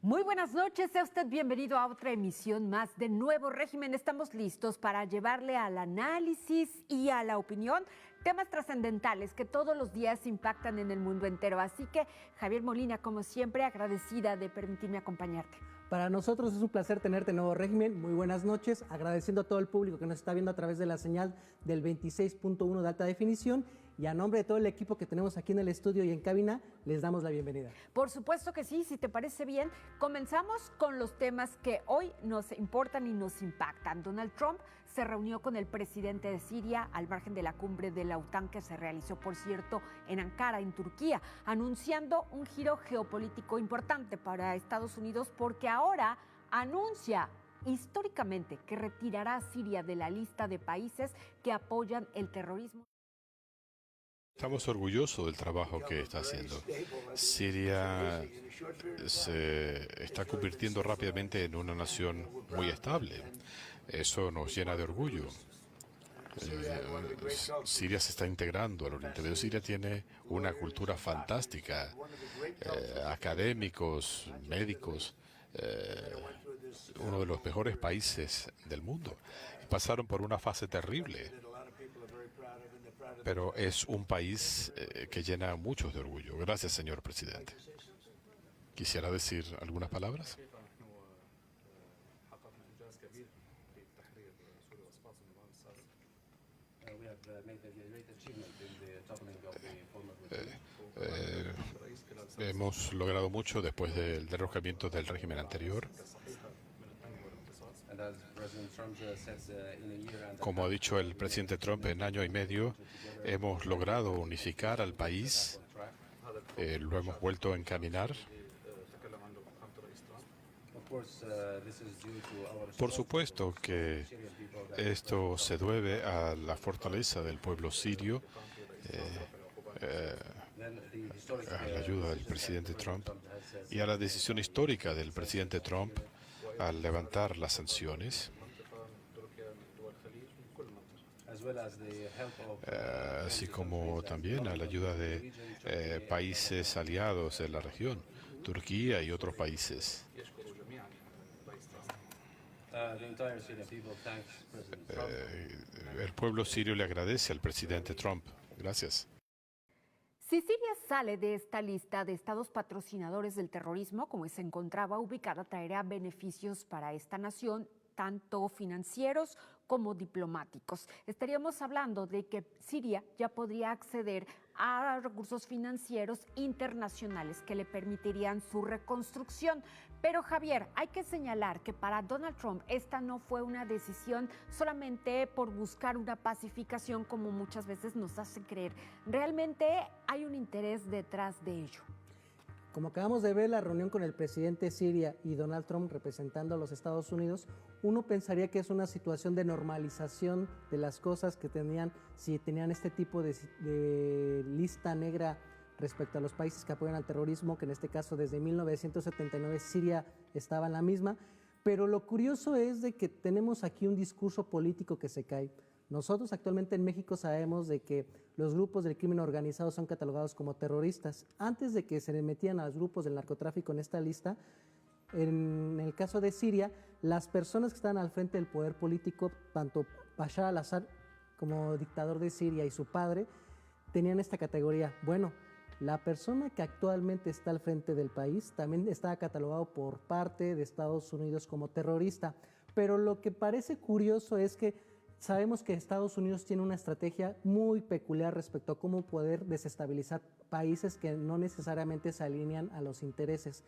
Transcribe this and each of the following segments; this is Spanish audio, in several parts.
Muy buenas noches, sea usted bienvenido a otra emisión más de Nuevo Régimen. Estamos listos para llevarle al análisis y a la opinión temas trascendentales que todos los días impactan en el mundo entero. Así que, Javier Molina, como siempre, agradecida de permitirme acompañarte. Para nosotros es un placer tenerte en Nuevo Régimen. Muy buenas noches, agradeciendo a todo el público que nos está viendo a través de la señal del 26.1 de alta definición. Y a nombre de todo el equipo que tenemos aquí en el estudio y en cabina, les damos la bienvenida. Por supuesto que sí, si te parece bien, comenzamos con los temas que hoy nos importan y nos impactan. Donald Trump se reunió con el presidente de Siria al margen de la cumbre de la OTAN que se realizó, por cierto, en Ankara, en Turquía, anunciando un giro geopolítico importante para Estados Unidos porque ahora anuncia históricamente que retirará a Siria de la lista de países que apoyan el terrorismo. Estamos orgullosos del trabajo que está haciendo. Siria se está convirtiendo rápidamente en una nación muy estable. Eso nos llena de orgullo. Siria se está integrando al Oriente Medio. Siria tiene una cultura fantástica, académicos, médicos, uno de los mejores países del mundo. Pasaron por una fase terrible, pero es un país que llena a muchos de orgullo. Gracias, señor presidente. ¿Quisiera decir algunas palabras? Hemos logrado mucho después del derrocamiento del régimen anterior. Como ha dicho el presidente Trump, en año y medio hemos logrado unificar al país, lo hemos vuelto a encaminar. Por supuesto que esto se debe a la fortaleza del pueblo sirio, a la ayuda del presidente Trump y a la decisión histórica del presidente Trump al levantar las sanciones, así como también a la ayuda de países aliados de la región, Turquía y otros países. El pueblo sirio le agradece al presidente Trump. Gracias. Si Siria sale de esta lista de estados patrocinadores del terrorismo, como se encontraba ubicada, traerá beneficios para esta nación, tanto financieros como diplomáticos. Estaríamos hablando de que Siria ya podría acceder a recursos financieros internacionales que le permitirían su reconstrucción. Pero Javier, hay que señalar que para Donald Trump esta no fue una decisión solamente por buscar una pacificación como muchas veces nos hacen creer. Realmente hay un interés detrás de ello. Como acabamos de ver la reunión con el presidente de Siria y Donald Trump representando a los Estados Unidos, uno pensaría que es una situación de normalización de las cosas que tenían, si tenían este tipo de lista negra respecto a los países que apoyan al terrorismo, que en este caso desde 1979 Siria estaba en la misma. Pero lo curioso es de que tenemos aquí un discurso político que se cae. Nosotros actualmente en México sabemos de que los grupos del crimen organizado son catalogados como terroristas. Antes de que se le metían a los grupos del narcotráfico en esta lista, en el caso de Siria, las personas que estaban al frente del poder político, tanto Bashar al-Assad como dictador de Siria y su padre, tenían esta categoría. Bueno, la persona que actualmente está al frente del país también está catalogado por parte de Estados Unidos como terrorista. Pero lo que parece curioso es que sabemos que Estados Unidos tiene una estrategia muy peculiar respecto a cómo poder desestabilizar países que no necesariamente se alinean a los intereses.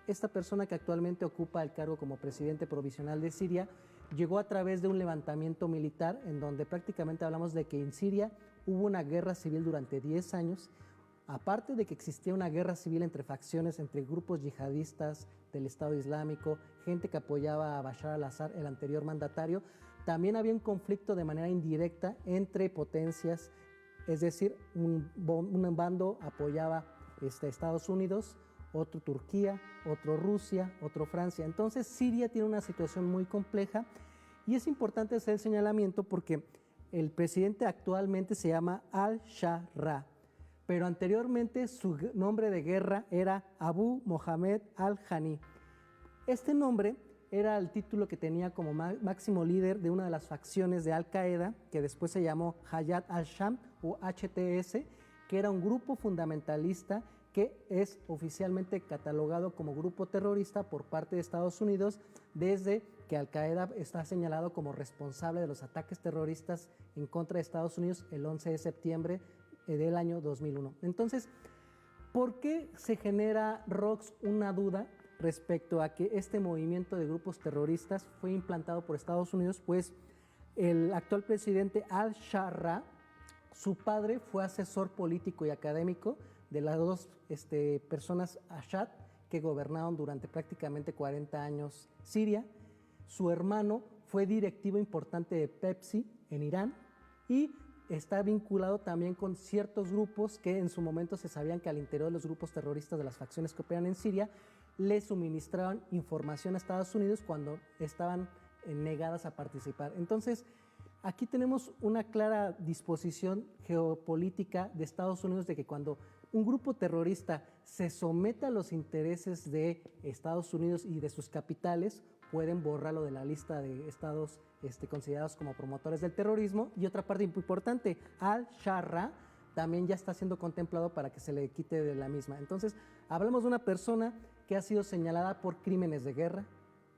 Esta persona que actualmente ocupa el cargo como presidente provisional de Siria llegó a través de un levantamiento militar en donde prácticamente hablamos de que en Siria hubo una guerra civil durante 10 años, aparte de que existía una guerra civil entre facciones, entre grupos yihadistas del Estado Islámico, gente que apoyaba a Bashar al-Assad, el anterior mandatario. También había un conflicto de manera indirecta entre potencias, es decir, un bando apoyaba a Estados Unidos, otro Turquía, otro Rusia, otro Francia. Entonces Siria tiene una situación muy compleja y es importante hacer el señalamiento porque el presidente actualmente se llama al-Shara, pero anteriormente su nombre de guerra era Abu Mohamed al-Hani. Este nombre era el título que tenía como máximo líder de una de las facciones de Al-Qaeda, que después se llamó Hayat al-Sham o HTS, que era un grupo fundamentalista que es oficialmente catalogado como grupo terrorista por parte de Estados Unidos desde que Al-Qaeda está señalado como responsable de los ataques terroristas en contra de Estados Unidos el 11 de septiembre del año 2001. Entonces, ¿por qué se genera, Rox, una duda respecto a que este movimiento de grupos terroristas fue implantado por Estados Unidos? Pues el actual presidente al-Sharra, su padre fue asesor político y académico de las dos personas Assad que gobernaron durante prácticamente 40 años Siria. Su hermano fue directivo importante de Pepsi en Irán y está vinculado también con ciertos grupos que en su momento se sabían que al interior de los grupos terroristas de las facciones que operan en Siria le suministraban información a Estados Unidos cuando estaban negadas a participar. Entonces, aquí tenemos una clara disposición geopolítica de Estados Unidos de que cuando un grupo terrorista se somete a los intereses de Estados Unidos y de sus capitales, pueden borrarlo de la lista de estados considerados como promotores del terrorismo. Y otra parte importante, al-Sharra también ya está siendo contemplado para que se le quite de la misma. Entonces, hablamos de una persona que ha sido señalada por crímenes de guerra,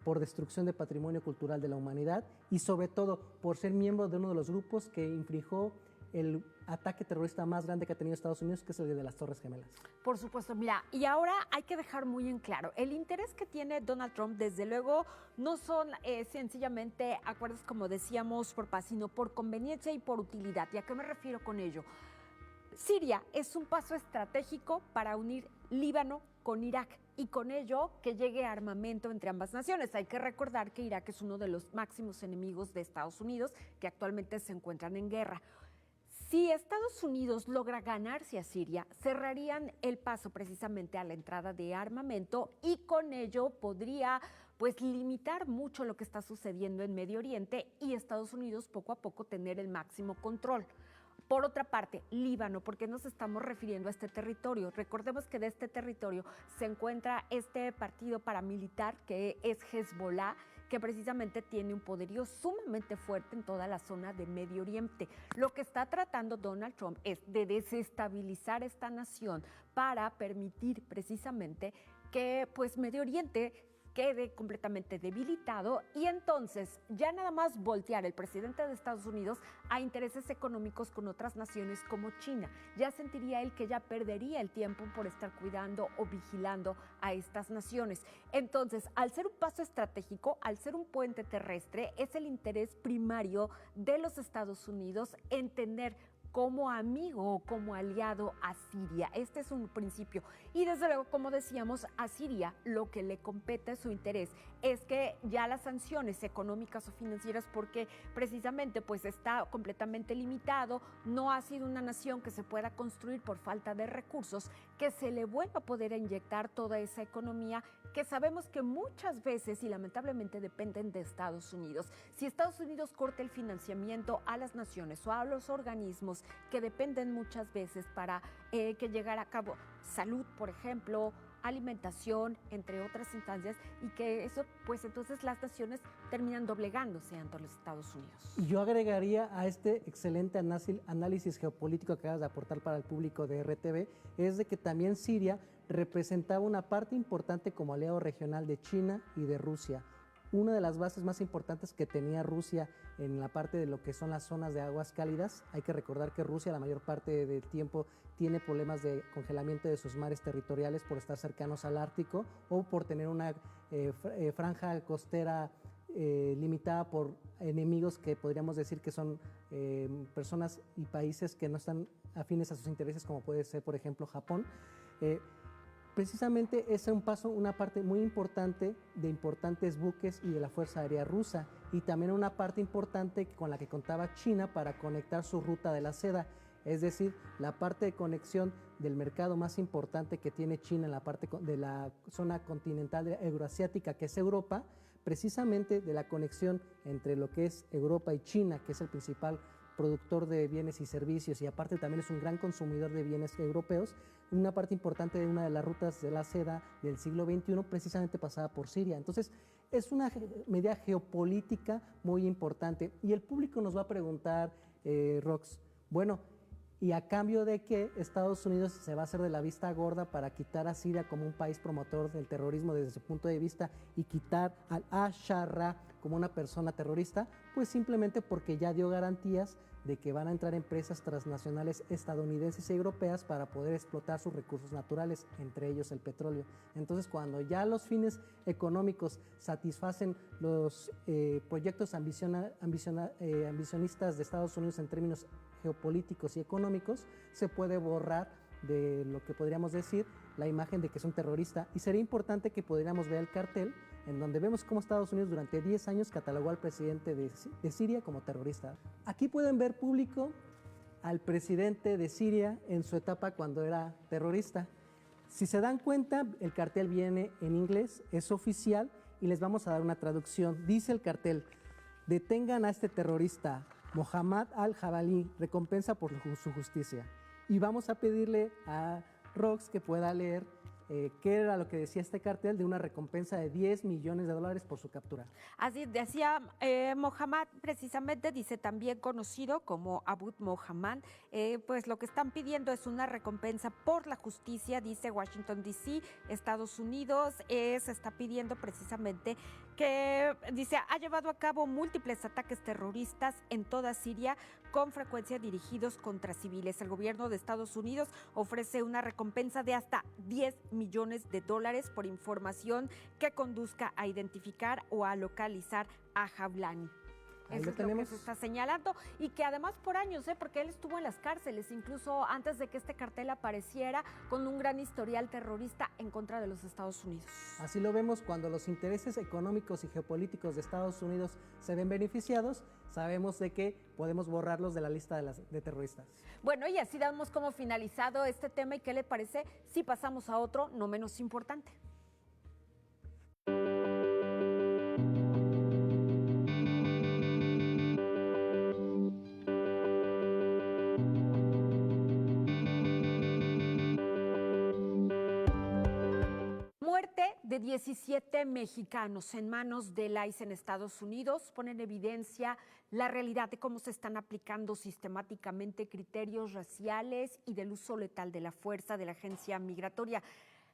por destrucción de patrimonio cultural de la humanidad y sobre todo por ser miembro de uno de los grupos que infligió el ataque terrorista más grande que ha tenido Estados Unidos, que es el de las Torres Gemelas. Por supuesto, mira, y ahora hay que dejar muy en claro, el interés que tiene Donald Trump, desde luego, no son sencillamente acuerdos, como decíamos, por paz, sino por conveniencia y por utilidad. ¿Y a qué me refiero con ello? Siria es un paso estratégico para unir Líbano con Irak y con ello que llegue armamento entre ambas naciones. Hay que recordar que Irak es uno de los máximos enemigos de Estados Unidos, que actualmente se encuentran en guerra. Si Estados Unidos logra ganarse a Siria, cerrarían el paso precisamente a la entrada de armamento y con ello podría limitar mucho lo que está sucediendo en Medio Oriente y Estados Unidos poco a poco tener el máximo control. Por otra parte, Líbano, ¿por qué nos estamos refiriendo a este territorio? Recordemos que de este territorio se encuentra este partido paramilitar que es Hezbollah, que precisamente tiene un poderío sumamente fuerte en toda la zona de Medio Oriente. Lo que está tratando Donald Trump es de desestabilizar esta nación para permitir precisamente que Medio Oriente quede completamente debilitado y entonces ya nada más voltear el presidente de Estados Unidos a intereses económicos con otras naciones como China. Ya sentiría él que ya perdería el tiempo por estar cuidando o vigilando a estas naciones. Entonces, al ser un paso estratégico, al ser un puente terrestre, es el interés primario de los Estados Unidos en tener como amigo o como aliado a Siria. Este es un principio. Y desde luego, como decíamos, a Siria lo que le compete, su interés, es que ya las sanciones económicas o financieras, porque precisamente está completamente limitado, no ha sido una nación que se pueda construir por falta de recursos, que se le vuelva a poder inyectar toda esa economía que sabemos que muchas veces y lamentablemente dependen de Estados Unidos. Si Estados Unidos corta el financiamiento a las naciones o a los organismos que dependen muchas veces para que llegar a cabo salud, por ejemplo, alimentación, entre otras instancias, y que eso, entonces las naciones terminan doblegándose ante los Estados Unidos. Y yo agregaría a este excelente análisis geopolítico que acabas de aportar para el público de RTV, es de que también Siria representaba una parte importante como aliado regional de China y de Rusia. Una de las bases más importantes que tenía Rusia en la parte de lo que son las zonas de aguas cálidas. Hay que recordar que Rusia la mayor parte del tiempo tiene problemas de congelamiento de sus mares territoriales por estar cercanos al Ártico o por tener una franja costera limitada por enemigos que podríamos decir que son personas y países que no están afines a sus intereses, como puede ser, por ejemplo, Japón. Precisamente es una parte muy importante de importantes buques y de la Fuerza Aérea Rusa, y también una parte importante con la que contaba China para conectar su ruta de la seda, es decir, la parte de conexión del mercado más importante que tiene China en la parte de la zona continental euroasiática, que es Europa, precisamente de la conexión entre lo que es Europa y China, que es el principal productor de bienes y servicios y aparte también es un gran consumidor de bienes europeos, una parte importante de una de las rutas de la seda del siglo XXI precisamente pasaba por Siria. Entonces, es una medida geopolítica muy importante. Y el público nos va a preguntar, Rox, bueno, ¿y a cambio de qué Estados Unidos se va a hacer de la vista gorda para quitar a Siria como un país promotor del terrorismo desde su punto de vista y quitar al Al-Sharra como una persona terrorista? Pues simplemente porque ya dio garantías de que van a entrar empresas transnacionales estadounidenses y europeas para poder explotar sus recursos naturales, entre ellos el petróleo. Entonces, cuando ya los fines económicos satisfacen los proyectos ambicionistas de Estados Unidos en términos geopolíticos y económicos, se puede borrar de lo que podríamos decir la imagen de que es un terrorista. Y sería importante que pudiéramos ver el cartel en donde vemos cómo Estados Unidos durante 10 años catalogó al presidente de Siria como terrorista. Aquí pueden ver público al presidente de Siria en su etapa cuando era terrorista. Si se dan cuenta, el cartel viene en inglés, es oficial y les vamos a dar una traducción. Dice el cartel: detengan a este terrorista, Mohammad al-Jabali, recompensa por su justicia. Y vamos a pedirle a Rox que pueda leer qué era lo que decía este cartel de una recompensa de $10 millones por su captura. Así decía Mohammad, precisamente, dice también conocido como Abu Mohammad, pues lo que están pidiendo es una recompensa por la justicia, dice Washington D.C., Estados Unidos, se está pidiendo precisamente que, dice, ha llevado a cabo múltiples ataques terroristas en toda Siria, con frecuencia dirigidos contra civiles. El gobierno de Estados Unidos ofrece una recompensa de hasta $10 millones por información que conduzca a identificar o a localizar a Jawlani. Eso es lo que se está señalando y que además por años, porque él estuvo en las cárceles, incluso antes de que este cartel apareciera, con un gran historial terrorista en contra de los Estados Unidos. Así lo vemos cuando los intereses económicos y geopolíticos de Estados Unidos se ven beneficiados, sabemos de que podemos borrarlos de la lista de terroristas. Bueno, y así damos como finalizado este tema. ¿Y qué le parece si pasamos a otro no menos importante? De 17 mexicanos en manos del ICE en Estados Unidos pone en evidencia la realidad de cómo se están aplicando sistemáticamente criterios raciales y del uso letal de la fuerza de la agencia migratoria.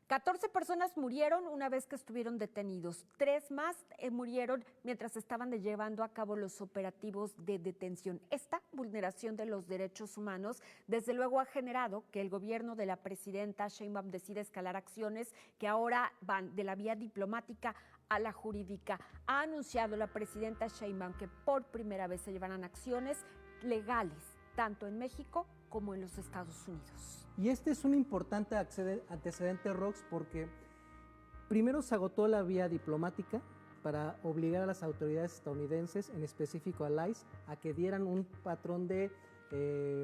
14 personas murieron una vez que estuvieron detenidos. 3 más murieron mientras estaban llevando a cabo los operativos de detención. Esta vulneración de los derechos humanos, desde luego, ha generado que el gobierno de la presidenta Sheinbaum decida escalar acciones que ahora van de la vía diplomática a la jurídica. Ha anunciado la presidenta Sheinbaum que por primera vez se llevarán acciones legales, tanto en México como en los Estados Unidos. Y este es un importante antecedente, Rox, porque primero se agotó la vía diplomática para obligar a las autoridades estadounidenses, en específico al ICE, a que dieran un patrón de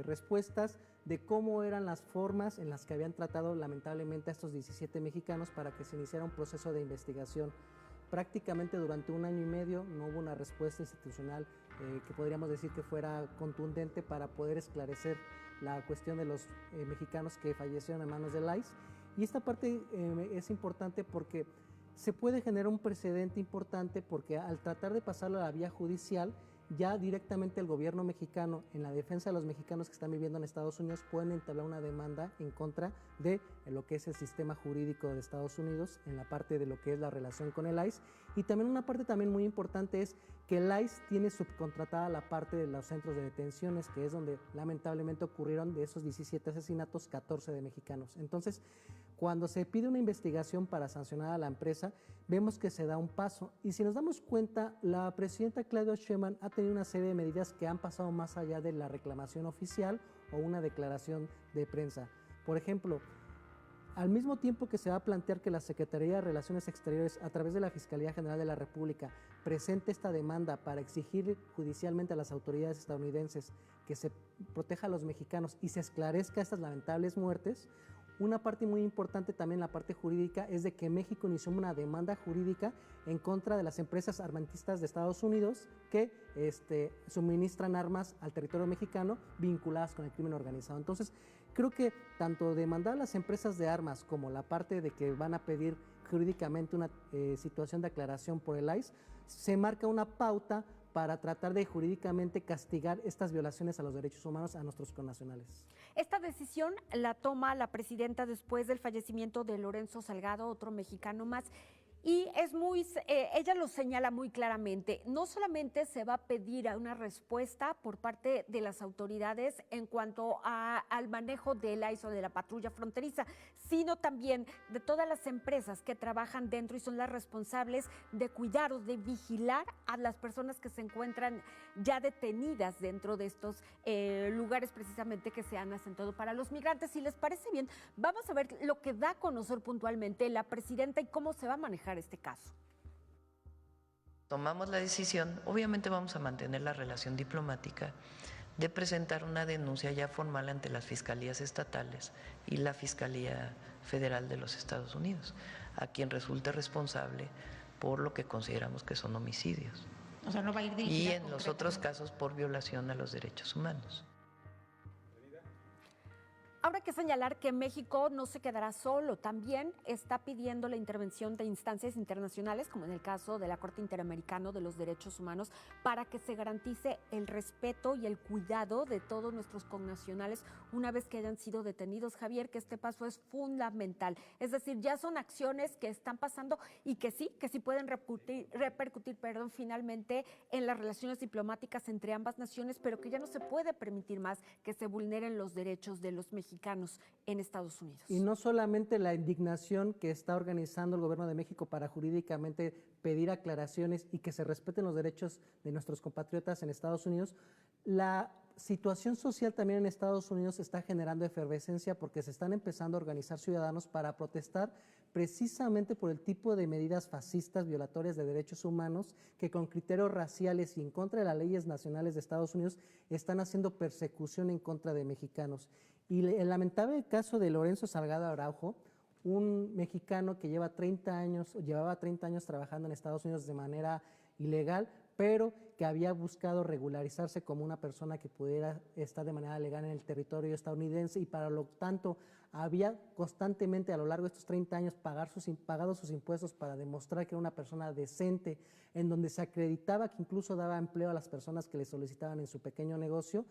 respuestas de cómo eran las formas en las que habían tratado lamentablemente a estos 17 mexicanos para que se iniciara un proceso de investigación. Prácticamente durante 1 año y medio no hubo una respuesta institucional que podríamos decir que fuera contundente para poder esclarecer la cuestión de los mexicanos que fallecieron en manos del ICE. Y esta parte es importante porque se puede generar un precedente importante, porque al tratar de pasarlo a la vía judicial, ya directamente el gobierno mexicano, en la defensa de los mexicanos que están viviendo en Estados Unidos, pueden entablar una demanda en contra de lo que es el sistema jurídico de Estados Unidos, en la parte de lo que es la relación con el ICE. Y también una parte también muy importante es que el ICE tiene subcontratada la parte de los centros de detenciones, que es donde lamentablemente ocurrieron de esos 17 asesinatos, 14 de mexicanos. Entonces, cuando se pide una investigación para sancionar a la empresa, vemos que se da un paso. Y si nos damos cuenta, la presidenta Claudia Sheinbaum ha tenido una serie de medidas que han pasado más allá de la reclamación oficial o una declaración de prensa. Por ejemplo, al mismo tiempo que se va a plantear que la Secretaría de Relaciones Exteriores, a través de la Fiscalía General de la República, presente esta demanda para exigir judicialmente a las autoridades estadounidenses que se proteja a los mexicanos y se esclarezca estas lamentables muertes, Una parte muy importante también, la parte jurídica, es de que México inició una demanda jurídica en contra de las empresas armamentistas de Estados Unidos que suministran armas al territorio mexicano vinculadas con el crimen organizado. Entonces, creo que tanto demandar a las empresas de armas como la parte de que van a pedir jurídicamente una situación de aclaración por el ICE, se marca una pauta para tratar de jurídicamente castigar estas violaciones a los derechos humanos a nuestros connacionales. Esta decisión la toma la presidenta después del fallecimiento de Lorenzo Salgado, otro mexicano más. Y es ella lo señala muy claramente, no solamente se va a pedir una respuesta por parte de las autoridades en cuanto al manejo del ICE o de la patrulla fronteriza, sino también de todas las empresas que trabajan dentro y son las responsables de cuidar o de vigilar a las personas que se encuentran ya detenidas dentro de estos lugares precisamente que se han asentado para los migrantes. Si les parece bien, vamos a ver lo que da a conocer puntualmente la presidenta y cómo se va a manejar este caso. Tomamos la decisión, obviamente vamos a mantener la relación diplomática, de presentar una denuncia ya formal ante las fiscalías estatales y la Fiscalía Federal de los Estados Unidos, a quien resulte responsable por lo que consideramos que son homicidios. O sea, no va a ir dirigida. Y en los otros casos por violación a los derechos humanos. Ahora hay que señalar que México no se quedará solo, también está pidiendo la intervención de instancias internacionales, como en el caso de la Corte Interamericana de los Derechos Humanos, para que se garantice el respeto y el cuidado de todos nuestros connacionales una vez que hayan sido detenidos. Javier, que este paso es fundamental, es decir, ya son acciones que están pasando y que sí pueden repercutir, finalmente en las relaciones diplomáticas entre ambas naciones, pero que ya no se puede permitir más que se vulneren los derechos de los mexicanos en Estados Unidos. Y no solamente la indignación que está organizando el gobierno de México para jurídicamente pedir aclaraciones y que se respeten los derechos de nuestros compatriotas en Estados Unidos, la situación social también en Estados Unidos está generando efervescencia porque se están empezando a organizar ciudadanos para protestar precisamente por el tipo de medidas fascistas violatorias de derechos humanos que con criterios raciales y en contra de las leyes nacionales de Estados Unidos están haciendo persecución en contra de mexicanos. Y el lamentable caso de Lorenzo Salgado Araujo, un mexicano que llevaba 30 años trabajando en Estados Unidos de manera ilegal, pero que había buscado regularizarse como una persona que pudiera estar de manera legal en el territorio estadounidense y para lo tanto había constantemente a lo largo de estos 30 años pagado sus impuestos para demostrar que era una persona decente, en donde se acreditaba que incluso daba empleo a las personas que le solicitaban en su pequeño negocio.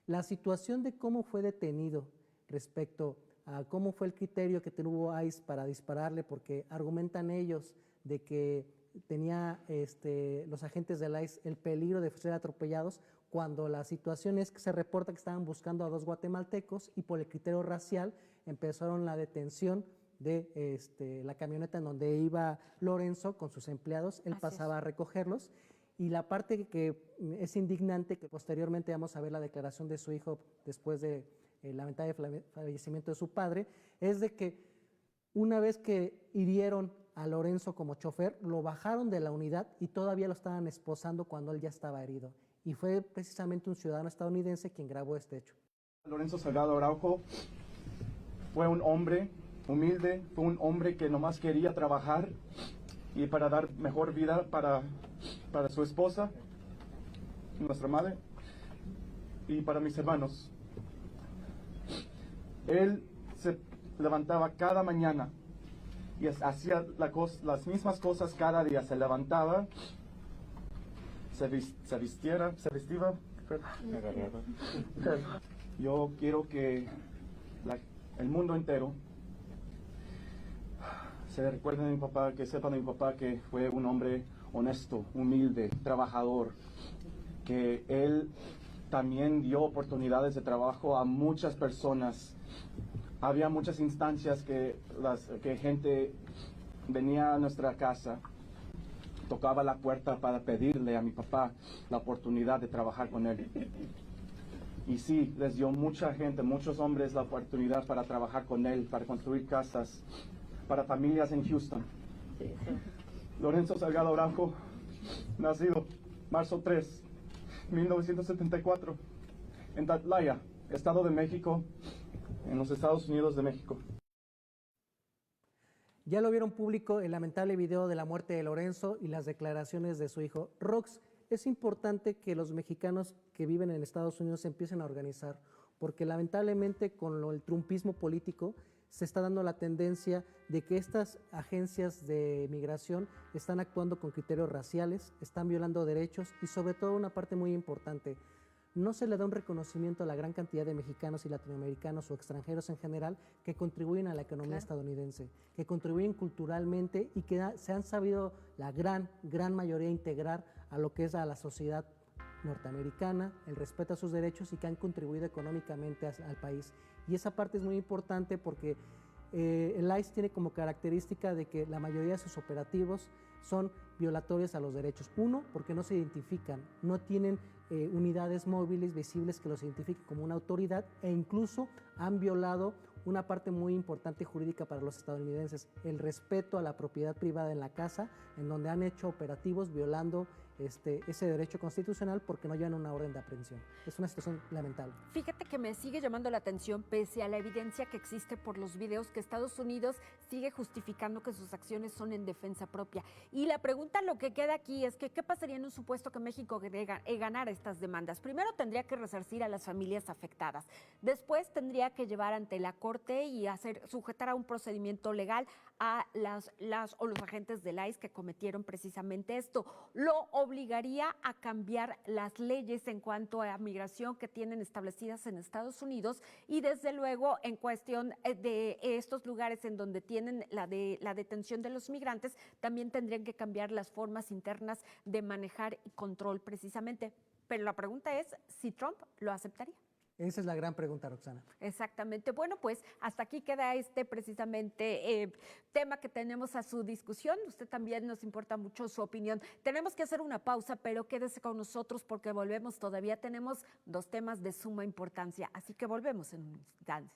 La situación de cómo fue detenido respecto a cómo fue el criterio que tuvo ICE para dispararle, porque argumentan ellos de que tenía los agentes del ICE el peligro de ser atropellados, cuando la situación es que se reporta que estaban buscando a 2 guatemaltecos y por el criterio racial empezaron la detención de la camioneta en donde iba Lorenzo con sus empleados. Él pasaba a recogerlos. Y la parte que es indignante, que posteriormente vamos a ver la declaración de su hijo después de lamentable fallecimiento de su padre, es de que una vez que hirieron a Lorenzo como chofer, lo bajaron de la unidad y todavía lo estaban esposando cuando él ya estaba herido. Y fue precisamente un ciudadano estadounidense quien grabó este hecho. Lorenzo Salgado Araujo fue un hombre humilde, fue un hombre que nomás quería trabajar y para dar mejor vida para su esposa, nuestra madre, y para mis hermanos. Él se levantaba cada mañana y hacía las mismas cosas cada día. Se levantaba, se vestía. Yo quiero que el mundo entero se recuerde de mi papá, que sepan de mi papá que fue un hombre honesto, humilde, trabajador, que él también dio oportunidades de trabajo a muchas personas. Había muchas instancias que gente venía a nuestra casa, tocaba la puerta para pedirle a mi papá la oportunidad de trabajar con él. Y sí, les dio mucha gente, muchos hombres la oportunidad para trabajar con él, para construir casas, para familias en Houston. Lorenzo Salgado Araujo, nacido marzo 3, 1974, en Tatlaya, Estado de México, en los Estados Unidos de México. Ya lo vieron público el lamentable video de la muerte de Lorenzo y las declaraciones de su hijo. Rox, es importante que los mexicanos que viven en Estados Unidos se empiecen a organizar, porque lamentablemente con el trumpismo político se está dando la tendencia de que estas agencias de migración están actuando con criterios raciales, están violando derechos y sobre todo una parte muy importante, no se le da un reconocimiento a la gran cantidad de mexicanos y latinoamericanos o extranjeros en general que contribuyen a la economía estadounidense, que contribuyen culturalmente y que se han sabido la gran mayoría integrar a lo que es a la sociedad norteamericana, el respeto a sus derechos y que han contribuido económicamente al país. Y esa parte es muy importante porque el ICE tiene como característica de que la mayoría de sus operativos son violatorios a los derechos. Uno, porque no se identifican, no tienen unidades móviles visibles que los identifiquen como una autoridad e incluso han violado una parte muy importante jurídica para los estadounidenses, el respeto a la propiedad privada en la casa, en donde han hecho operativos violando ese derecho constitucional porque no llevan una orden de aprehensión. Es una situación lamentable. Fíjate que me sigue llamando la atención, pese a la evidencia que existe por los videos, que Estados Unidos sigue justificando que sus acciones son en defensa propia. Y la pregunta, lo que queda aquí es que, ¿qué pasaría en un supuesto que México ganara estas demandas? Primero tendría que resarcir a las familias afectadas. Después tendría que llevar ante la Corte y sujetar a un procedimiento legal a los agentes del ICE que cometieron precisamente esto. Lo obligaría a cambiar las leyes en cuanto a migración que tienen establecidas en Estados Unidos y desde luego en cuestión de estos lugares en donde tienen la detención de los migrantes, también tendrían que cambiar las formas internas de manejar y control precisamente. Pero la pregunta es si Trump lo aceptaría. Esa es la gran pregunta, Roxana. Exactamente. Bueno, pues hasta aquí queda precisamente tema que tenemos a su discusión. Usted también nos importa mucho su opinión. Tenemos que hacer una pausa, pero quédese con nosotros porque volvemos. Todavía tenemos dos temas de suma importancia, así que volvemos en un instante.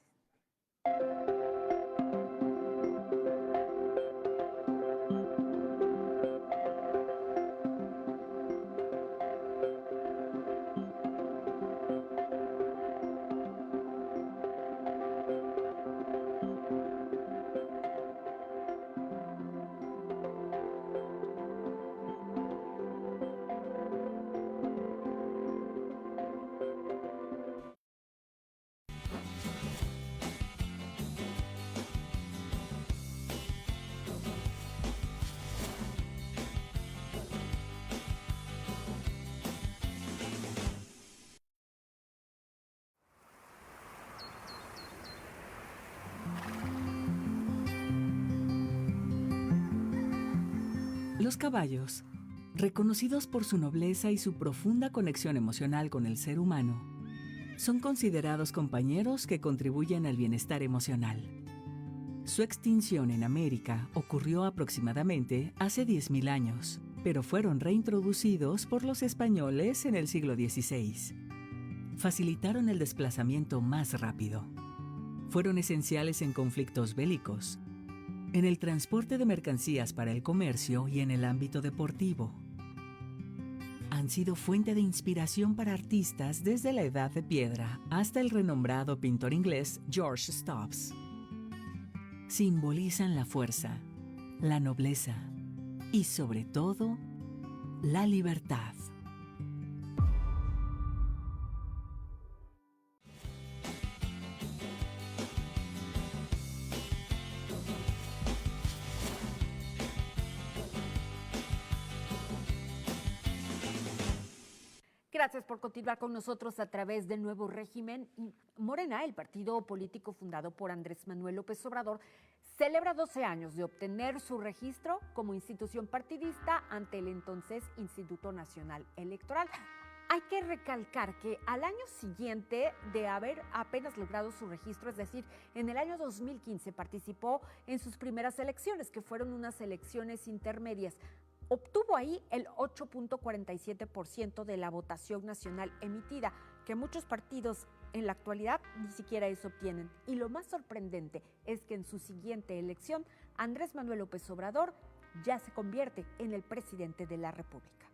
Los caballos, reconocidos por su nobleza y su profunda conexión emocional con el ser humano, son considerados compañeros que contribuyen al bienestar emocional. Su extinción en América ocurrió aproximadamente hace 10.000 años, pero fueron reintroducidos por los españoles en el siglo XVI. Facilitaron el desplazamiento más rápido. Fueron esenciales en conflictos bélicos, en el transporte de mercancías para el comercio y en el ámbito deportivo. Han sido fuente de inspiración para artistas desde la Edad de Piedra hasta el renombrado pintor inglés George Stubbs. Simbolizan la fuerza, la nobleza y, sobre todo, la libertad. Gracias por continuar con nosotros a través del Nuevo Régimen. Morena, el partido político fundado por Andrés Manuel López Obrador, celebra 12 años de obtener su registro como institución partidista ante el entonces Instituto Nacional Electoral. Hay que recalcar que al año siguiente de haber apenas logrado su registro, es decir, en el año 2015, participó en sus primeras elecciones, que fueron unas elecciones intermedias. Obtuvo ahí el 8.47% de la votación nacional emitida, que muchos partidos en la actualidad ni siquiera eso obtienen. Y lo más sorprendente es que en su siguiente elección, Andrés Manuel López Obrador ya se convierte en el presidente de la República.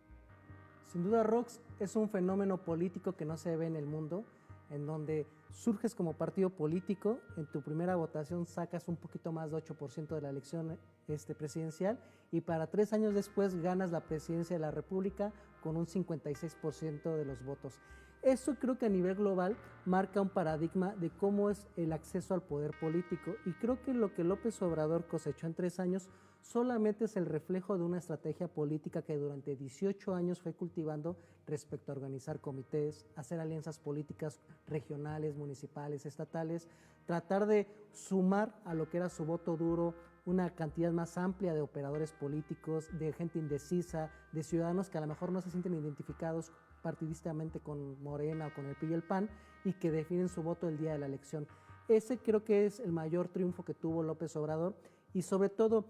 Sin duda, Rox, es un fenómeno político que no se ve en el mundo. en donde surges como partido político, en tu primera votación sacas un poquito más de 8% de la elección presidencial y para 3 años después ganas la presidencia de la República con un 56% de los votos. Eso creo que a nivel global marca un paradigma de cómo es el acceso al poder político y creo que lo que López Obrador cosechó en 3 años solamente es el reflejo de una estrategia política que durante 18 años fue cultivando respecto a organizar comités, hacer alianzas políticas regionales, municipales, estatales, tratar de sumar a lo que era su voto duro una cantidad más amplia de operadores políticos, de gente indecisa, de ciudadanos que a lo mejor no se sienten identificados partidistamente con Morena o con el PRI y el PAN y que definen su voto el día de la elección. Ese creo que es el mayor triunfo que tuvo López Obrador y sobre todo,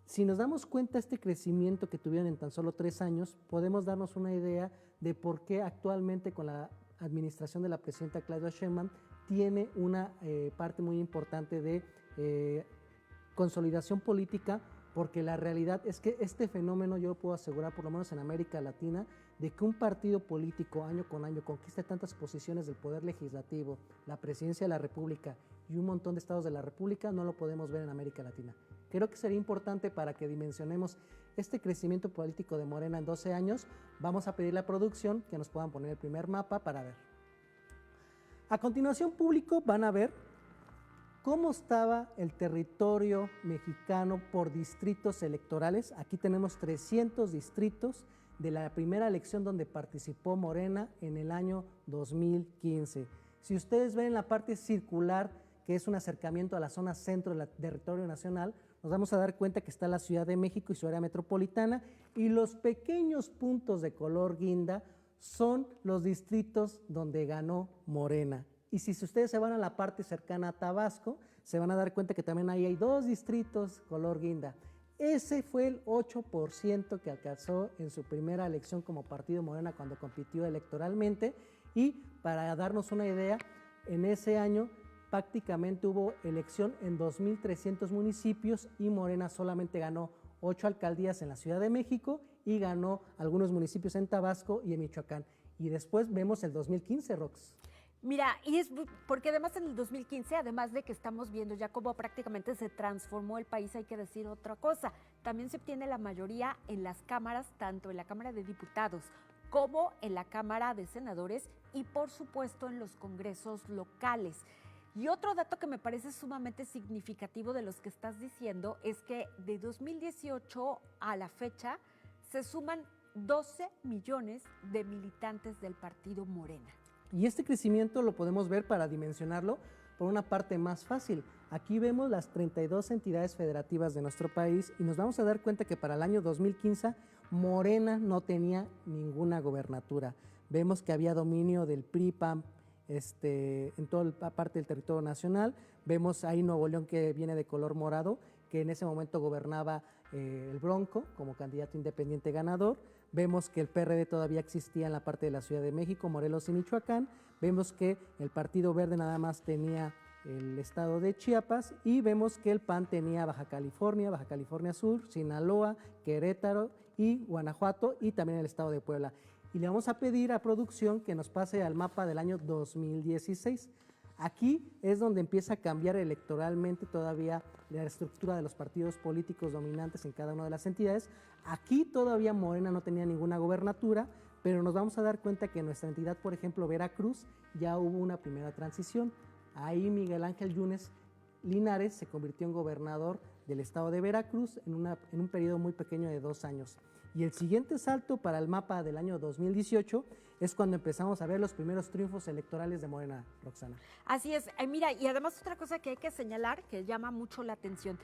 si nos damos cuenta de este crecimiento que tuvieron en tan solo 3 años, podemos darnos una idea de por qué actualmente con la administración de la presidenta Claudia Sheinbaum tiene una parte muy importante de consolidación política, porque la realidad es que este fenómeno yo puedo asegurar, por lo menos en América Latina, de que un partido político año con año conquiste tantas posiciones del poder legislativo, la presidencia de la República y un montón de estados de la República, no lo podemos ver en América Latina. Creo que sería importante para que dimensionemos este crecimiento político de Morena en 12 años. Vamos a pedir a la producción que nos puedan poner el primer mapa para ver. A continuación, público, van a ver cómo estaba el territorio mexicano por distritos electorales. Aquí tenemos 300 distritos de la primera elección donde participó Morena en el año 2015. Si ustedes ven en la parte circular, que es un acercamiento a la zona centro del territorio nacional, nos vamos a dar cuenta que está la Ciudad de México y su área metropolitana, y los pequeños puntos de color guinda son los distritos donde ganó Morena. Y si ustedes se van a la parte cercana a Tabasco, se van a dar cuenta que también ahí hay 2 distritos color guinda. Ese fue el 8% que alcanzó en su primera elección como partido Morena cuando compitió electoralmente. Y para darnos una idea, en ese año prácticamente hubo elección en 2.300 municipios y Morena solamente ganó 8 alcaldías en la Ciudad de México y ganó algunos municipios en Tabasco y en Michoacán. Y después vemos el 2015, Rox. Mira, y es porque además en el 2015, además de que estamos viendo ya cómo prácticamente se transformó el país, hay que decir otra cosa. También se obtiene la mayoría en las cámaras, tanto en la Cámara de Diputados como en la Cámara de Senadores y por supuesto en los congresos locales. Y otro dato que me parece sumamente significativo de los que estás diciendo es que de 2018 a la fecha se suman 12 millones de militantes del partido Morena. Y este crecimiento lo podemos ver para dimensionarlo por una parte más fácil. Aquí vemos las 32 entidades federativas de nuestro país y nos vamos a dar cuenta que para el año 2015 Morena no tenía ninguna gobernatura. Vemos que había dominio del PRI, PAN, en toda la parte del territorio nacional. Vemos ahí Nuevo León, que viene de color morado, que en ese momento gobernaba el Bronco como candidato independiente ganador. Vemos que el PRD todavía existía en la parte de la Ciudad de México, Morelos y Michoacán. Vemos que el Partido Verde nada más tenía el estado de Chiapas y vemos que el PAN tenía Baja California Sur, Sinaloa, Querétaro y Guanajuato y también el estado de Puebla. Y le vamos a pedir a producción que nos pase al mapa del año 2016. Aquí es donde empieza a cambiar electoralmente todavía la estructura de los partidos políticos dominantes en cada una de las entidades. Aquí todavía Morena no tenía ninguna gobernatura, pero nos vamos a dar cuenta que en nuestra entidad, por ejemplo, Veracruz, ya hubo una primera transición. Ahí Miguel Ángel Yunes Linares se convirtió en gobernador del estado de Veracruz en un periodo muy pequeño de 2 años. Y el siguiente salto para el mapa del año 2018 es cuando empezamos a ver los primeros triunfos electorales de Morena, Roxana. Así es. Mira, y además otra cosa que hay que señalar, que llama mucho la atención,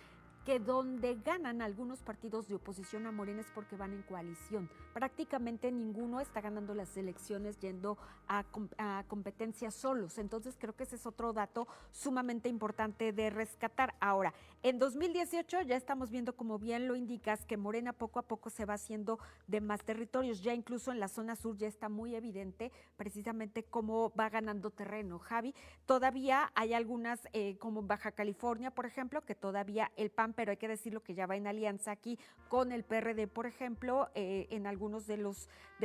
que donde ganan algunos partidos de oposición a Morena es porque van en coalición. Prácticamente ninguno está ganando las elecciones yendo a competencias solos. Entonces creo que ese es otro dato sumamente importante de rescatar. Ahora, en 2018 ya estamos viendo, como bien lo indicas, que Morena poco a poco se va haciendo de más territorios. Ya incluso en la zona sur ya está muy evidente precisamente cómo va ganando terreno. Javi, todavía hay algunas como Baja California, por ejemplo, que todavía el PAN pero hay que decirlo que ya va en alianza aquí con el PRD, por ejemplo, en algunos de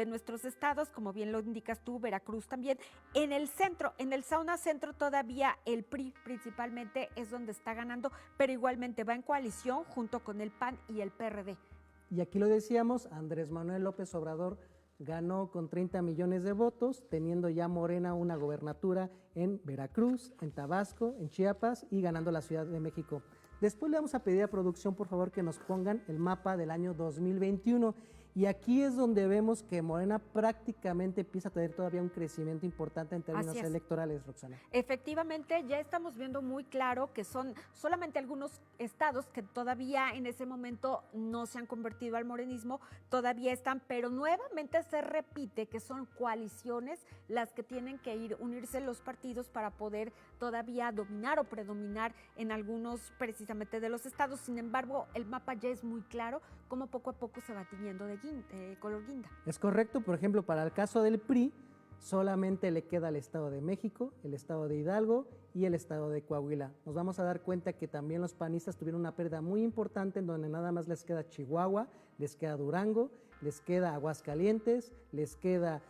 nuestros estados, como bien lo indicas tú, Veracruz también. En el centro, en el zona centro todavía el PRI principalmente es donde está ganando, pero igualmente va en coalición junto con el PAN y el PRD. Y aquí lo decíamos, Andrés Manuel López Obrador ganó con 30 millones de votos, teniendo ya Morena una gobernatura en Veracruz, en Tabasco, en Chiapas y ganando la Ciudad de México. Después le vamos a pedir a producción, por favor, que nos pongan el mapa del año 2021. Y aquí es donde vemos que Morena prácticamente empieza a tener todavía un crecimiento importante en términos electorales, Roxana. Efectivamente, ya estamos viendo muy claro que son solamente algunos estados que todavía en ese momento no se han convertido al morenismo, todavía están, pero nuevamente se repite que son coaliciones las que tienen que unirse los partidos para poder todavía dominar o predominar en algunos precisamente de los estados. Sin embargo, el mapa ya es muy claro cómo poco a poco se va tiñendo de color guinda. Es correcto, por ejemplo, para el caso del PRI, solamente le queda el Estado de México, el Estado de Hidalgo y el Estado de Coahuila. Nos vamos a dar cuenta que también los panistas tuvieron una pérdida muy importante en donde nada más les queda Chihuahua, les queda Durango, les queda Aguascalientes, les queda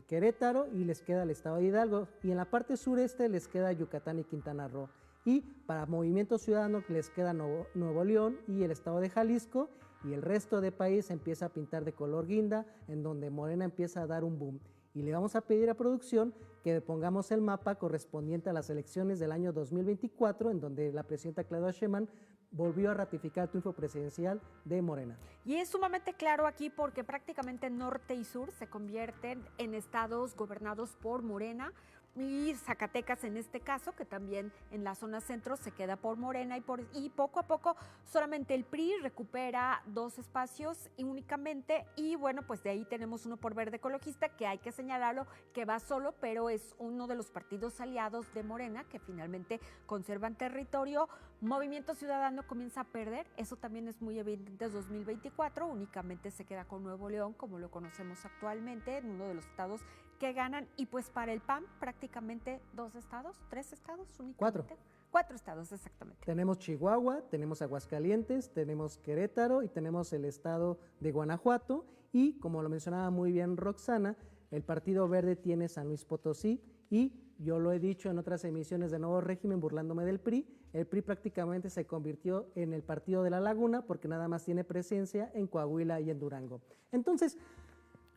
Querétaro y les queda el Estado de Hidalgo. Y en la parte sureste les queda Yucatán y Quintana Roo. Y para Movimiento Ciudadano les queda Nuevo León y el Estado de Jalisco, y el resto del país empieza a pintar de color guinda, en donde Morena empieza a dar un boom. Y le vamos a pedir a producción que pongamos el mapa correspondiente a las elecciones del año 2024, en donde la presidenta Claudia Sheinbaum volvió a ratificar el triunfo presidencial de Morena. Y es sumamente claro aquí porque prácticamente norte y sur se convierten en estados gobernados por Morena, y Zacatecas en este caso, que también en la zona centro se queda por Morena, y poco a poco solamente el PRI recupera 2 espacios y únicamente, y bueno, pues de ahí tenemos uno por Verde Ecologista, que hay que señalarlo, que va solo, pero es uno de los partidos aliados de Morena, que finalmente conservan territorio. Movimiento Ciudadano comienza a perder, eso también es muy evidente en 2024, únicamente se queda con Nuevo León, como lo conocemos actualmente, en uno de los estados que ganan, y pues para el PAN prácticamente 2 estados, 3 estados únicamente. 4 estados, exactamente. Tenemos Chihuahua, tenemos Aguascalientes, tenemos Querétaro y tenemos el estado de Guanajuato, y como lo mencionaba muy bien Roxana, el Partido Verde tiene San Luis Potosí, y yo lo he dicho en otras emisiones de Nuevo Régimen burlándome del PRI, el PRI prácticamente se convirtió en el Partido de la Laguna porque nada más tiene presencia en Coahuila y en Durango. Entonces,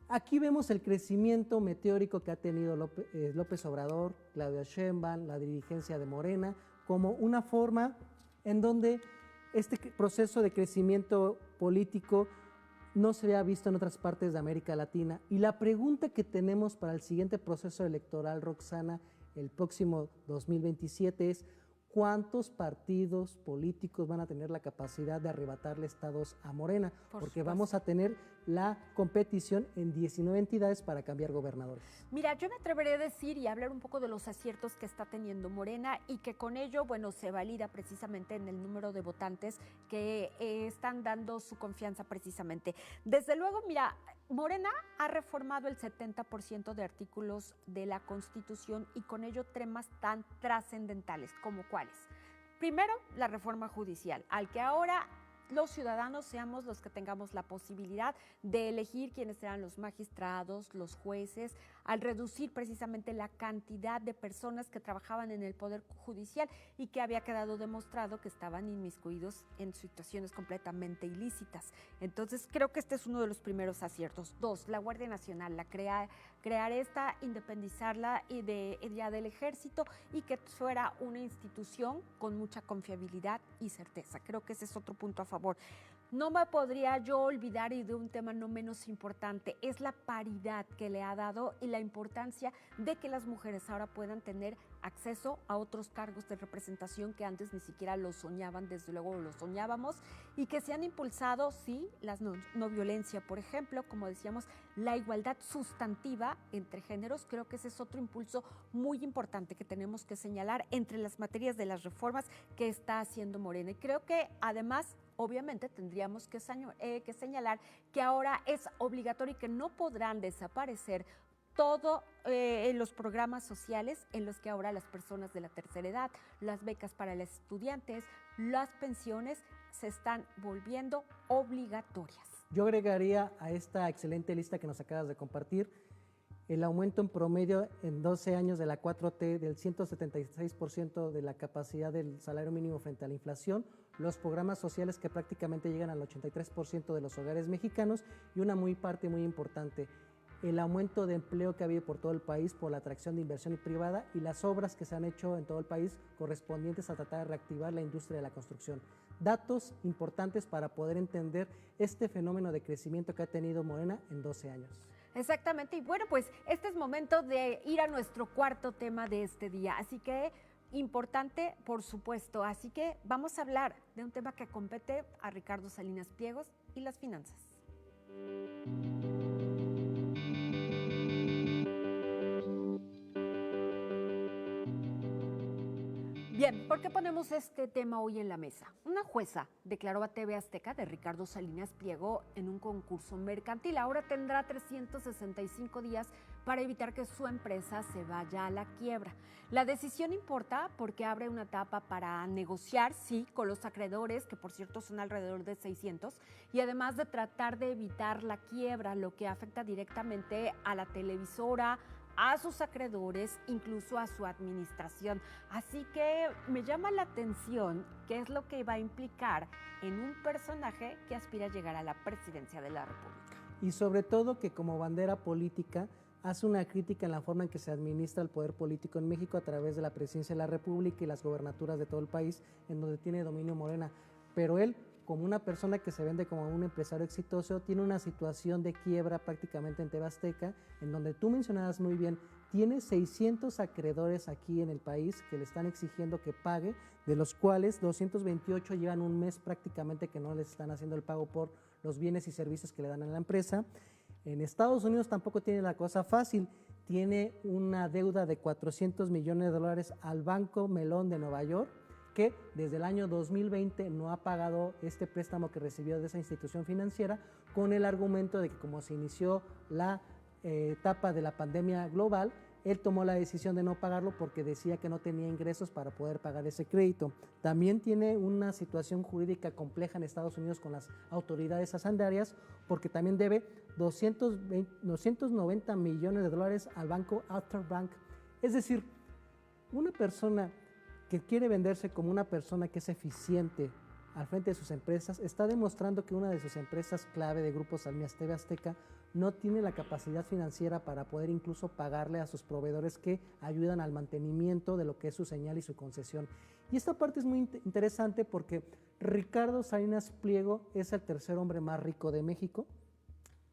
aquí vemos el crecimiento meteórico que ha tenido López Obrador, Claudia Sheinbaum, la dirigencia de Morena, como una forma en donde este proceso de crecimiento político no se había visto en otras partes de América Latina. Y la pregunta que tenemos para el siguiente proceso electoral, Roxana, el próximo 2027 es: ¿cuántos partidos políticos van a tener la capacidad de arrebatarle estados a Morena? Porque vamos a tener la competición en 19 entidades para cambiar gobernadores. Mira, yo me atreveré a decir y hablar un poco de los aciertos que está teniendo Morena, y que con ello, bueno, se valida precisamente en el número de votantes que están dando su confianza precisamente. Desde luego, mira, Morena ha reformado el 70% de artículos de la Constitución, y con ello temas tan trascendentales como cuáles. Primero, la reforma judicial, al que ahora los ciudadanos seamos los que tengamos la posibilidad de elegir quiénes serán los magistrados, los jueces, al reducir precisamente la cantidad de personas que trabajaban en el Poder Judicial y que había quedado demostrado que estaban inmiscuidos en situaciones completamente ilícitas. Entonces, creo que este es uno de los primeros aciertos. 2, la Guardia Nacional, crear esta, independizarla ya del Ejército, y que fuera una institución con mucha confiabilidad y certeza. Creo que ese es otro punto a favor. No me podría yo olvidar, y de un tema no menos importante, es la paridad que le ha dado y la importancia de que las mujeres ahora puedan tener acceso a otros cargos de representación que antes ni siquiera lo soñaban, desde luego lo soñábamos, y que se han impulsado, sí, la no violencia, por ejemplo, como decíamos, la igualdad sustantiva entre géneros. Creo que ese es otro impulso muy importante que tenemos que señalar entre las materias de las reformas que está haciendo Morena. Y creo que además, obviamente, tendríamos que señalar que ahora es obligatorio y que no podrán desaparecer todos los programas sociales en los que ahora las personas de la tercera edad, las becas para los estudiantes, las pensiones, se están volviendo obligatorias. Yo agregaría a esta excelente lista que nos acabas de compartir el aumento en promedio en 12 años de la 4T del 176% de la capacidad del salario mínimo frente a la inflación, los programas sociales que prácticamente llegan al 83% de los hogares mexicanos y una parte muy importante, el aumento de empleo que ha habido por todo el país por la atracción de inversión privada y las obras que se han hecho en todo el país correspondientes a tratar de reactivar la industria de la construcción. Datos importantes para poder entender este fenómeno de crecimiento que ha tenido Morena en 12 años. Exactamente, y bueno, pues este es momento de ir a nuestro cuarto tema de este día, así que importante, por supuesto, así que vamos a hablar de un tema que compete a Ricardo Salinas Pliego y las finanzas. Bien, ¿por qué ponemos este tema hoy en la mesa? Una jueza declaró a TV Azteca de Ricardo Salinas Pliego en un concurso mercantil. Ahora tendrá 365 días para evitar que su empresa se vaya a la quiebra. La decisión importa porque abre una etapa para negociar, sí, con los acreedores, que por cierto son alrededor de 600, y además de tratar de evitar la quiebra, lo que afecta directamente a la televisora, a sus acreedores, incluso a su administración. Así que me llama la atención qué es lo que va a implicar en un personaje que aspira a llegar a la presidencia de la República. Y sobre todo que como bandera política hace una crítica en la forma en que se administra el poder político en México a través de la presidencia de la República y las gobernaturas de todo el país, en donde tiene dominio Morena. Pero él, como una persona que se vende como un empresario exitoso, tiene una situación de quiebra prácticamente en TV Azteca, en donde tú mencionabas muy bien, tiene 600 acreedores aquí en el país que le están exigiendo que pague, de los cuales 228 llevan un mes prácticamente que no les están haciendo el pago por los bienes y servicios que le dan a la empresa. En Estados Unidos tampoco tiene la cosa fácil, tiene una deuda de $400 millones al Banco Melón de Nueva York, que desde el año 2020 no ha pagado este préstamo que recibió de esa institución financiera, con el argumento de que como se inició la etapa de la pandemia global, él tomó la decisión de no pagarlo porque decía que no tenía ingresos para poder pagar ese crédito. También tiene una situación jurídica compleja en Estados Unidos con las autoridades hacendarias, porque también debe $290 millones al banco Alter Bank. Es decir, una persona que quiere venderse como una persona que es eficiente al frente de sus empresas, está demostrando que una de sus empresas clave de Grupo Salinas, TV Azteca, no tiene la capacidad financiera para poder incluso pagarle a sus proveedores que ayudan al mantenimiento de lo que es su señal y su concesión. Y esta parte es muy interesante porque Ricardo Salinas Pliego es el tercer hombre más rico de México.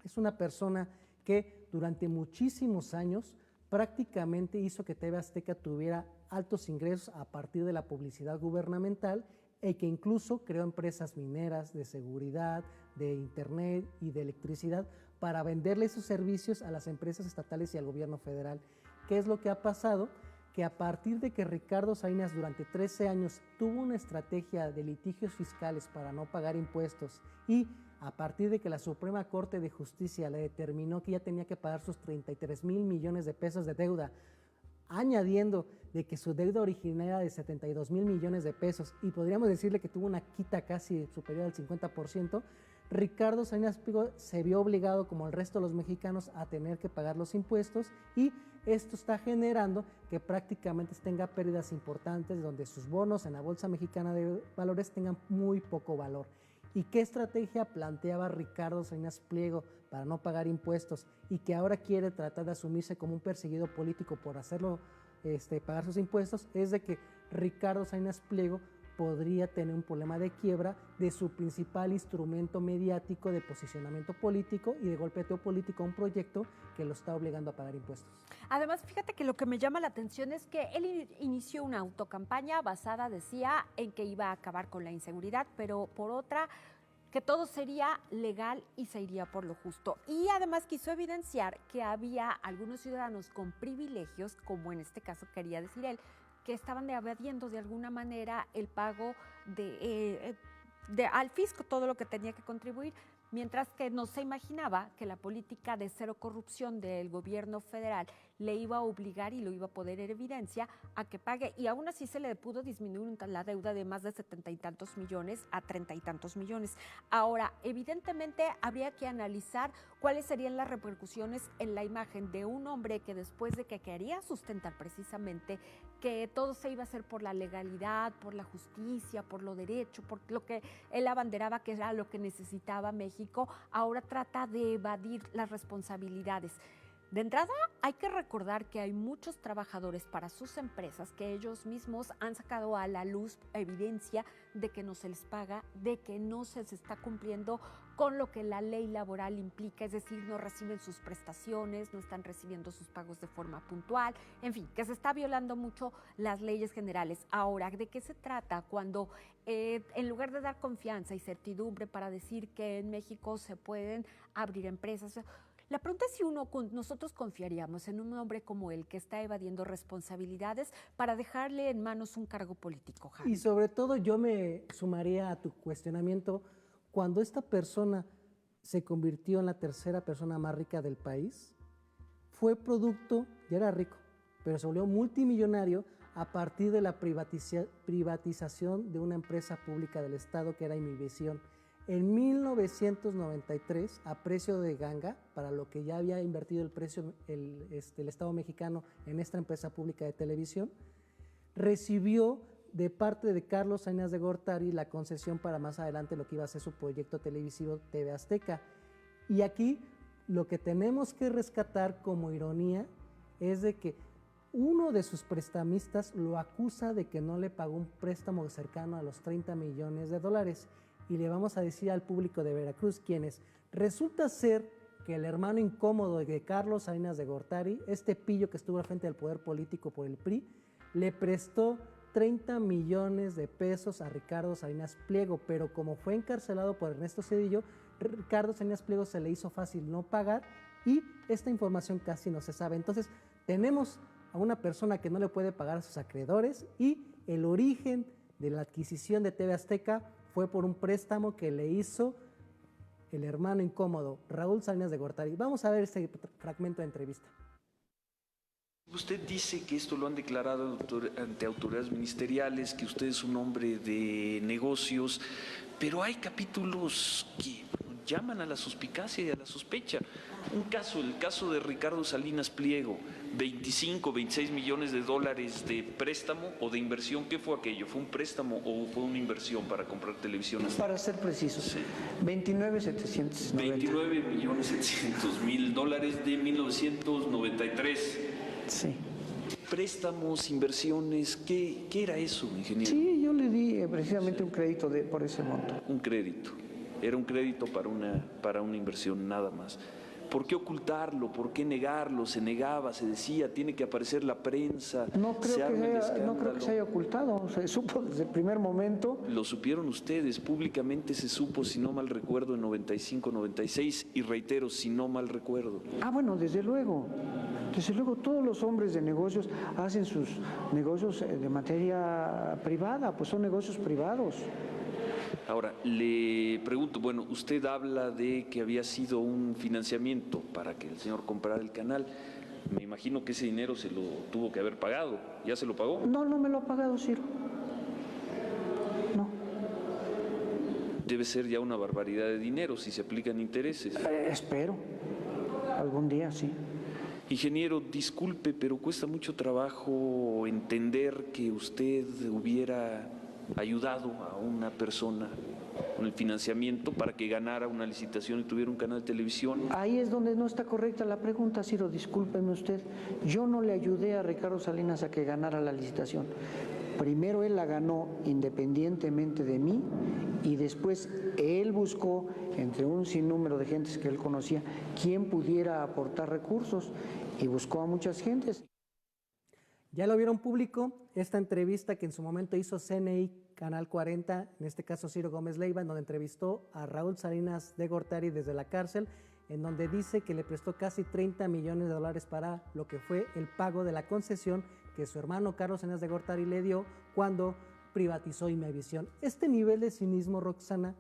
Es una persona que durante muchísimos años prácticamente hizo que TV Azteca tuviera altos ingresos a partir de la publicidad gubernamental y que incluso creó empresas mineras de seguridad, de internet y de electricidad para venderle sus servicios a las empresas estatales y al gobierno federal. ¿Qué es lo que ha pasado? Que a partir de que Ricardo Salinas durante 13 años tuvo una estrategia de litigios fiscales para no pagar impuestos y a partir de que la Suprema Corte de Justicia le determinó que ya tenía que pagar sus 33,000 millones de pesos de deuda, añadiendo de que su deuda original era de 72,000 millones de pesos y podríamos decirle que tuvo una quita casi superior al 50%, Ricardo Salinas Pliego se vio obligado, como el resto de los mexicanos, a tener que pagar los impuestos y esto está generando que prácticamente tenga pérdidas importantes donde sus bonos en la Bolsa Mexicana de Valores tengan muy poco valor. ¿Y qué estrategia planteaba Ricardo Salinas Pliego para no pagar impuestos y que ahora quiere tratar de asumirse como un perseguido político por hacerlo pagar sus impuestos? Es de que Ricardo Salinas Pliego podría tener un problema de quiebra de su principal instrumento mediático de posicionamiento político y de golpeteo político a un proyecto que lo está obligando a pagar impuestos. Además, fíjate que lo que me llama la atención es que él inició una autocampaña basada, decía, en que iba a acabar con la inseguridad, pero por otra, que todo sería legal y se iría por lo justo. Y además quiso evidenciar que había algunos ciudadanos con privilegios, como en este caso quería decir él, que estaban evadiendo de alguna manera el pago al fisco, todo lo que tenía que contribuir, mientras que no se imaginaba que la política de cero corrupción del gobierno federal le iba a obligar y lo iba a poner en evidencia a que pague. Y aún así se le pudo disminuir la deuda de más de 70 y tantos millones a 30 y tantos millones. Ahora, evidentemente habría que analizar cuáles serían las repercusiones en la imagen de un hombre que después de que quería sustentar precisamente que todo se iba a hacer por la legalidad, por la justicia, por lo derecho, por lo que él abanderaba que era lo que necesitaba México, ahora trata de evadir las responsabilidades. De entrada, hay que recordar que hay muchos trabajadores para sus empresas que ellos mismos han sacado a la luz evidencia de que no se les paga, de que no se les está cumpliendo con lo que la ley laboral implica, es decir, no reciben sus prestaciones, no están recibiendo sus pagos de forma puntual, en fin, que se está violando mucho las leyes generales. Ahora, ¿de qué se trata cuando en lugar de dar confianza y certidumbre para decir que en México se pueden abrir empresas? La pregunta es si nosotros confiaríamos en un hombre como él que está evadiendo responsabilidades para dejarle en manos un cargo político, Javi. Y sobre todo yo me sumaría a tu cuestionamiento, cuando esta persona se convirtió en la tercera persona más rica del país, fue producto, ya era rico, pero se volvió multimillonario a partir de la privatización de una empresa pública del Estado que era Imivisión. En 1993, a precio de ganga, para lo que ya había invertido el Estado mexicano en esta empresa pública de televisión, recibió de parte de Carlos Salinas de Gortari la concesión para más adelante lo que iba a ser su proyecto televisivo TV Azteca. Y aquí lo que tenemos que rescatar como ironía es de que uno de sus prestamistas lo acusa de que no le pagó un préstamo cercano a los 30 millones de dólares. Y le vamos a decir al público de Veracruz quién es. Resulta ser que el hermano incómodo de Carlos Salinas de Gortari, este pillo que estuvo al frente del poder político por el PRI, le prestó 30 millones de pesos a Ricardo Salinas Pliego, pero como fue encarcelado por Ernesto Zedillo, Ricardo Salinas Pliego se le hizo fácil no pagar y esta información casi no se sabe. Entonces tenemos a una persona que no le puede pagar a sus acreedores y el origen de la adquisición de TV Azteca fue por un préstamo que le hizo el hermano incómodo, Raúl Salinas de Gortari. Vamos a ver este fragmento de entrevista. Usted dice que esto lo han declarado ante autoridades ministeriales, que usted es un hombre de negocios, pero hay capítulos que llaman a la suspicacia y a la sospecha. El caso de Ricardo Salinas Pliego, 25, 26 millones de dólares de préstamo o de inversión. ¿Qué fue aquello? ¿Fue un préstamo o fue una inversión para comprar televisión? Para ser precisos, sí. 29.700.000 dólares de 1993. Sí. Préstamos, inversiones, ¿qué era eso, ingeniero? Sí, yo le di precisamente un crédito por ese monto. Un crédito. Era un crédito para una inversión, nada más. ¿Por qué ocultarlo? ¿Por qué negarlo? Se negaba, se decía, tiene que aparecer la prensa. No creo que se haya ocultado, se supo desde el primer momento. Lo supieron ustedes, públicamente se supo, si no mal recuerdo, en 95, 96, y reitero, si no mal recuerdo. Bueno, desde luego todos los hombres de negocios hacen sus negocios de materia privada, pues son negocios privados. Ahora, le pregunto, bueno, usted habla de que había sido un financiamiento para que el señor comprara el canal. Me imagino que ese dinero se lo tuvo que haber pagado. ¿Ya se lo pagó? No me lo ha pagado, Ciro. No. Debe ser ya una barbaridad de dinero si se aplican intereses. Espero. Algún día, sí. Ingeniero, disculpe, pero cuesta mucho trabajo entender que usted hubiera ayudado a una persona con el financiamiento para que ganara una licitación y tuviera un canal de televisión. Ahí es donde no está correcta la pregunta, Ciro, discúlpeme usted. Yo no le ayudé a Ricardo Salinas a que ganara la licitación. Primero él la ganó independientemente de mí y después él buscó entre un sinnúmero de gentes que él conocía quién pudiera aportar recursos y buscó a muchas gentes. Ya lo vieron público, esta entrevista que en su momento hizo CNI Canal 40, en este caso Ciro Gómez Leiva, en donde entrevistó a Raúl Salinas de Gortari desde la cárcel, en donde dice que le prestó casi 30 millones de dólares para lo que fue el pago de la concesión que su hermano Carlos Salinas de Gortari le dio cuando privatizó Imevisión. Este nivel de cinismo, Roxana,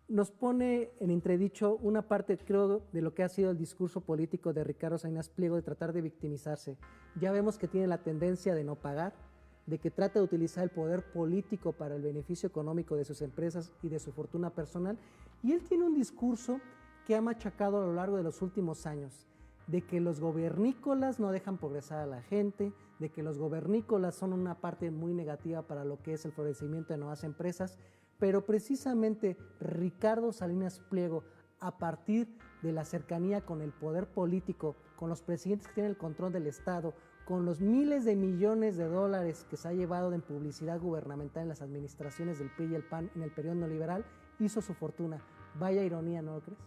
nos pone en entredicho una parte, creo, de lo que ha sido el discurso político de Ricardo Salinas Pliego de tratar de victimizarse. Ya vemos que tiene la tendencia de no pagar, de que trata de utilizar el poder político para el beneficio económico de sus empresas y de su fortuna personal. Y él tiene un discurso que ha machacado a lo largo de los últimos años, de que los gobernícolas no dejan progresar a la gente, de que los gobernícolas son una parte muy negativa para lo que es el florecimiento de nuevas empresas, pero precisamente Ricardo Salinas Pliego, a partir de la cercanía con el poder político, con los presidentes que tienen el control del Estado, con los miles de millones de dólares que se ha llevado en publicidad gubernamental en las administraciones del PRI y el PAN en el periodo neoliberal, hizo su fortuna. Vaya ironía, ¿no lo crees?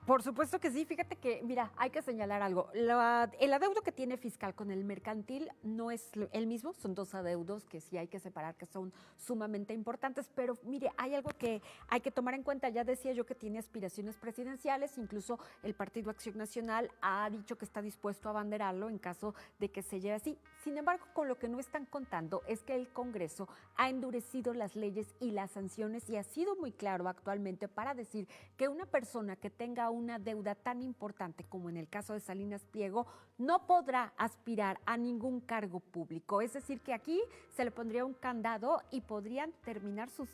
Por supuesto que sí, fíjate que, mira, hay que señalar algo. El adeudo que tiene fiscal con el mercantil no es el mismo, son dos adeudos que sí hay que separar, que son sumamente importantes, pero mire, hay algo que hay que tomar en cuenta. Ya decía yo que tiene aspiraciones presidenciales, incluso el Partido Acción Nacional ha dicho que está dispuesto a abanderarlo en caso de que se lleve así. Sin embargo, con lo que no están contando es que el Congreso ha endurecido las leyes y las sanciones y ha sido muy claro actualmente para decir que una persona que tenga una deuda tan importante como en el caso de Salinas Pliego no podrá aspirar a ningún cargo público. Es decir, que aquí se le pondría un candado y podrían terminar sus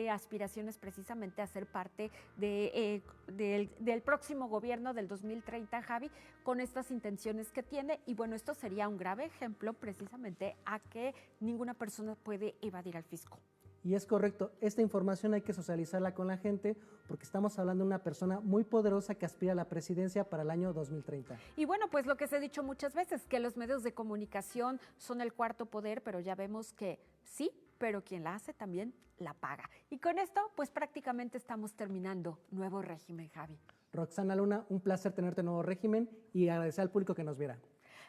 aspiraciones precisamente a ser parte del próximo gobierno del 2030, Javi, con estas intenciones que tiene. Y bueno, esto sería un grave ejemplo precisamente a que ninguna persona puede evadir al fisco. Y es correcto, esta información hay que socializarla con la gente porque estamos hablando de una persona muy poderosa que aspira a la presidencia para el año 2030. Y bueno, pues lo que se ha dicho muchas veces, que los medios de comunicación son el cuarto poder, pero ya vemos que sí, pero quien la hace también la paga. Y con esto, pues prácticamente estamos terminando Nuevo Régimen, Javi. Roxana Luna, un placer tenerte en Nuevo Régimen y agradecer al público que nos viera.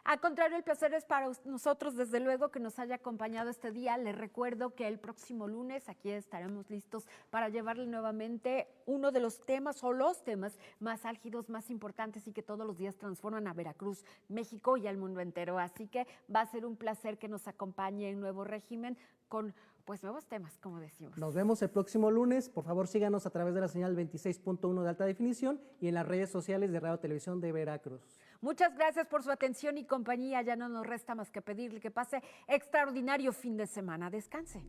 Al contrario, el placer es para nosotros, desde luego, que nos haya acompañado este día. Les recuerdo que el próximo lunes aquí estaremos listos para llevarle nuevamente uno de los temas o los temas más álgidos, más importantes y que todos los días transforman a Veracruz, México y al mundo entero. Así que va a ser un placer que nos acompañe en Nuevo Régimen con pues nuevos temas, como decimos. Nos vemos el próximo lunes. Por favor, síganos a través de la señal 26.1 de alta definición y en las redes sociales de Radio Televisión de Veracruz. Muchas gracias por su atención y compañía. Ya no nos resta más que pedirle que pase extraordinario fin de semana. Descanse.